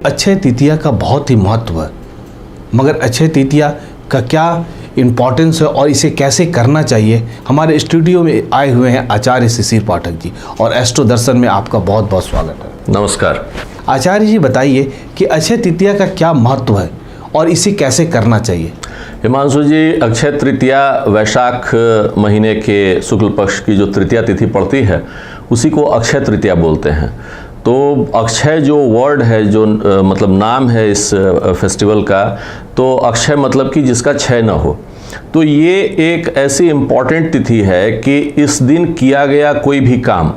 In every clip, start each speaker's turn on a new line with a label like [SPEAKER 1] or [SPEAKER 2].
[SPEAKER 1] अक्षय तृतीया का बहुत ही महत्व है, मगर अक्षय तृतीया का क्या इम्पोर्टेंस है और इसे कैसे करना चाहिए, हमारे स्टूडियो में आए हुए हैं आचार्य शिशिर पाठक जी, और एस्ट्रो दर्शन में आपका बहुत बहुत स्वागत है।
[SPEAKER 2] नमस्कार
[SPEAKER 1] आचार्य जी, बताइए कि अक्षय तृतीया का क्या महत्व है और इसे कैसे करना चाहिए।
[SPEAKER 2] हिमांशु जी, अक्षय तृतीया वैशाख महीने के शुक्ल पक्ष की जो तृतीया तिथि पड़ती है उसी को अक्षय तृतीया बोलते हैं। तो अक्षय जो वर्ड है, जो मतलब नाम है इस फेस्टिवल का, तो अक्षय मतलब कि जिसका क्षय न हो। तो ये एक ऐसी इम्पॉर्टेंट तिथि है कि इस दिन किया गया कोई भी काम,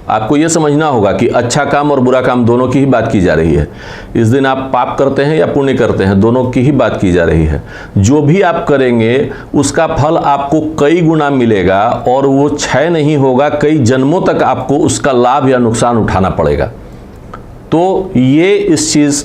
[SPEAKER 2] आपको ये समझना होगा कि अच्छा काम और बुरा काम दोनों की ही बात की जा रही है। इस दिन आप पाप करते हैं या पुण्य करते हैं, दोनों की ही बात की जा रही है। जो भी आप करेंगे उसका फल आपको कई गुना मिलेगा और वो क्षय नहीं होगा, कई जन्मों तक आपको उसका लाभ या नुकसान उठाना पड़ेगा। तो ये इस चीज़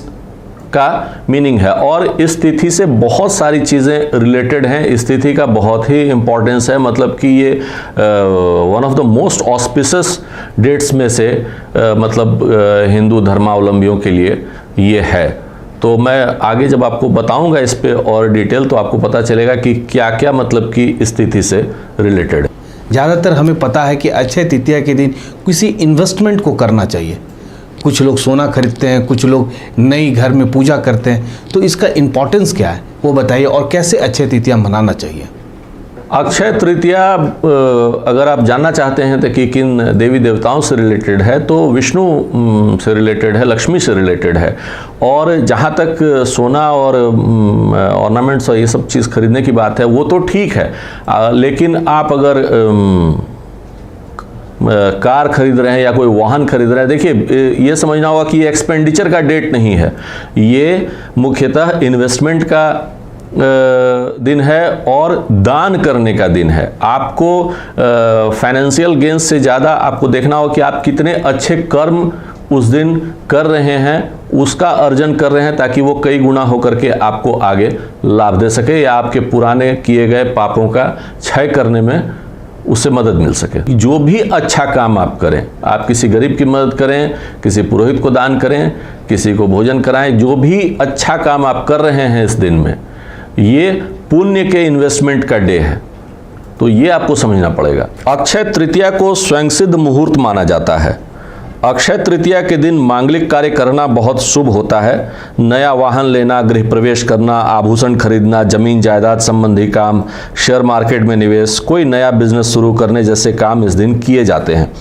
[SPEAKER 2] का मीनिंग है और इस तिथि से बहुत सारी चीज़ें रिलेटेड हैं। इस तिथि का बहुत ही इम्पोर्टेंस है, मतलब कि ये one of the most auspicious dates में से मतलब हिंदू धर्मावलंबियों के लिए ये है। तो मैं आगे जब आपको बताऊंगा इस पे और डिटेल, तो आपको पता चलेगा कि क्या क्या मतलब कि इस तिथि से रिलेटेड है।
[SPEAKER 1] ज़्यादातर हमें पता है कि अक्षय तृतीया के दिन किसी इन्वेस्टमेंट को करना चाहिए। कुछ लोग सोना खरीदते हैं, कुछ लोग नई घर में पूजा करते हैं। तो इसका इम्पोर्टेंस क्या है वो बताइए, और कैसे अक्षय तृतीया मनाना चाहिए।
[SPEAKER 2] अक्षय तृतीया अगर आप जानना चाहते हैं तो कि किन देवी देवताओं से रिलेटेड है, तो विष्णु से रिलेटेड है, लक्ष्मी से रिलेटेड है। और जहाँ तक सोना और ऑर्नामेंट्स और ये सब चीज़ खरीदने की बात है वो तो ठीक है, लेकिन आप अगर कार खरीद रहे हैं या कोई वाहन खरीद रहे हैं, देखिए ये समझना होगा कि ये एक्सपेंडिचर का डेट नहीं है, ये मुख्यतः इन्वेस्टमेंट का दिन है और दान करने का दिन है। आपको फाइनेंशियल गेन्स से ज़्यादा आपको देखना होगा कि आप कितने अच्छे कर्म उस दिन कर रहे हैं, उसका अर्जन कर रहे हैं, ताकि वो कई गुना होकर के आपको आगे लाभ दे सके या आपके पुराने किए गए पापों का क्षय करने में उससे मदद मिल सके। जो भी अच्छा काम आप करें, आप किसी गरीब की मदद करें, किसी पुरोहित को दान करें, किसी को भोजन कराएं, जो भी अच्छा काम आप कर रहे हैं इस दिन में, ये पुण्य के इन्वेस्टमेंट का डे है। तो ये आपको समझना पड़ेगा। अक्षय तृतीया को स्वयंसिद्ध मुहूर्त माना जाता है। अक्षय तृतीया के दिन मांगलिक कार्य करना बहुत शुभ होता है। नया वाहन लेना, गृह प्रवेश करना, आभूषण खरीदना, जमीन जायदाद संबंधी काम, शेयर मार्केट में निवेश, कोई नया बिजनेस शुरू करने जैसे काम इस दिन किए जाते हैं।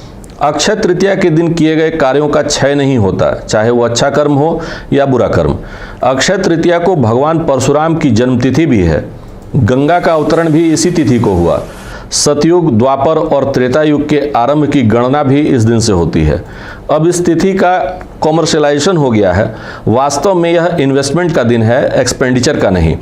[SPEAKER 2] अक्षय तृतीया के दिन किए गए कार्यों का क्षय नहीं होता, चाहे वो अच्छा कर्म हो या बुरा कर्म। अक्षय तृतीया को भगवान परशुराम की जन्मतिथि भी है। गंगा का अवतरण भी इसी तिथि को हुआ। सतयुग, द्वापर और त्रेता युग के आरंभ की गणना भी इस दिन से होती है। अब इस तिथि का कॉमर्शलाइजेशन हो गया है। वास्तव में यह इन्वेस्टमेंट का दिन है, एक्सपेंडिचर का नहीं।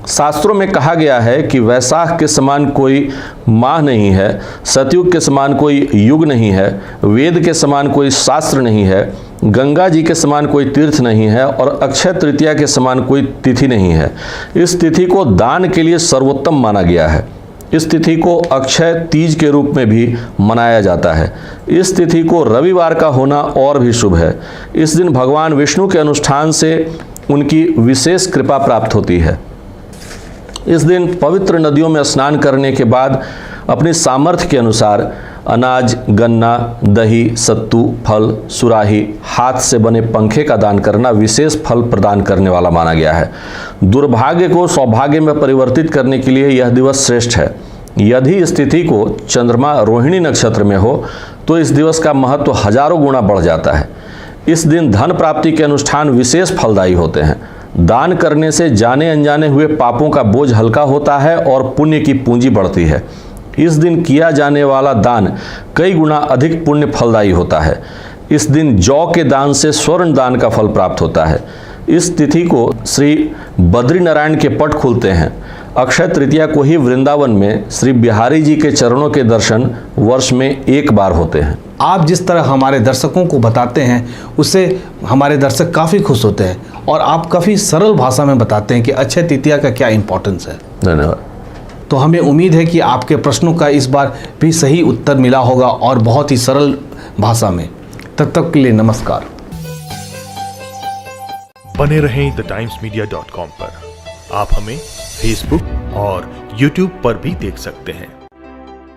[SPEAKER 2] शास्त्रों में कहा गया है कि वैशाख के समान कोई माह नहीं है, सतयुग के समान कोई युग नहीं है, वेद के समान कोई शास्त्र नहीं है, गंगा जी के समान कोई तीर्थ नहीं है और अक्षय तृतीया के समान कोई तिथि नहीं है। इस तिथि को दान के लिए सर्वोत्तम माना गया है। इस तिथि को अक्षय तीज के रूप में भी मनाया जाता है। इस तिथि को रविवार का होना और भी शुभ है। इस दिन भगवान विष्णु के अनुष्ठान से उनकी विशेष कृपा प्राप्त होती है। इस दिन पवित्र नदियों में स्नान करने के बाद अपनी सामर्थ्य के अनुसार अनाज, गन्ना, दही, सत्तू, फल, सुराही, हाथ से बने पंखे का दान करना विशेष फल प्रदान करने वाला माना गया है। दुर्भाग्य को सौभाग्य में परिवर्तित करने के लिए यह दिवस श्रेष्ठ है। यदि इस तिथि को चंद्रमा रोहिणी नक्षत्र में हो तो इस दिवस का महत्व हजारों गुना बढ़ जाता है। इस दिन धन प्राप्ति के अनुष्ठान विशेष फलदायी होते हैं। दान करने से जाने अनजाने हुए पापों का बोझ हल्का होता है और पुण्य की पूंजी बढ़ती है। इस दिन किया जाने वाला दान कई गुना अधिक पुण्य फलदायी होता है। इस दिन जौ के दान से स्वर्ण दान का फल प्राप्त होता है। इस तिथि को श्री बद्रीनारायण के पट खुलते हैं। अक्षय तृतीया को ही वृंदावन में श्री बिहारी जी के चरणों के दर्शन वर्ष में एक बार होते हैं।
[SPEAKER 1] आप जिस तरह हमारे दर्शकों को बताते हैं उससे हमारे दर्शक काफ़ी खुश होते हैं और आप काफ़ी सरल भाषा में बताते हैं कि अक्षय तृतीया का क्या इम्पोर्टेंस है।
[SPEAKER 2] धन्यवाद।
[SPEAKER 1] तो हमें उम्मीद है कि आपके प्रश्नों का इस बार भी सही उत्तर मिला होगा और बहुत ही सरल भाषा में। तब तक के लिए नमस्कार।
[SPEAKER 3] बने रहें thetimesmedia.com पर। आप हमें फेसबुक और यूट्यूब पर भी देख सकते हैं।